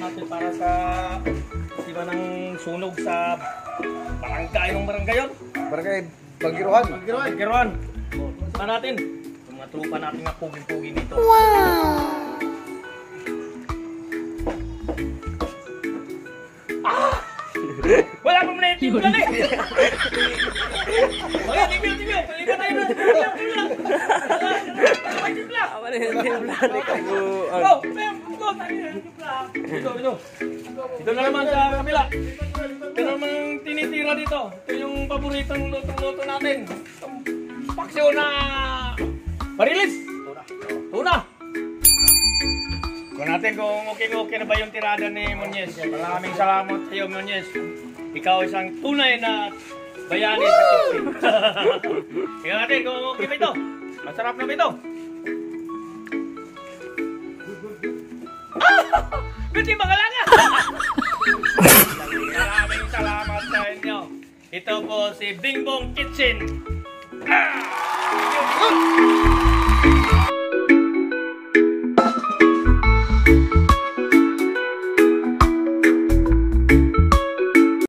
natin para sa iba ng sunog sa barangay ng barangay yun. Barangay Bagiruhan. Bagiruhan. Punta natin. Yung mga trupa natin na puging-pugi dito. Wala pa muna yung timpla na eh! Okay, timpla! Palipat tayo na! Timpla! Apa na yung timpla? Go! Dito! Dito na naman sa kabila. Ito naman tinitira dito. Ito yung paboritong lutong-luto natin. Paksyo na marilis! Tuna! Kung natin kung okay na ba yung tirada ni Muñez. Maraming salamat sa iyo, Muñez. Ikaw isang tunay na bayani sa kitchen. Tingnan natin kung okay ba ito. Masarap na ba ito? Buti magalanga! Maraming salamat sa inyo. Ito po si Bingbong Kitchen.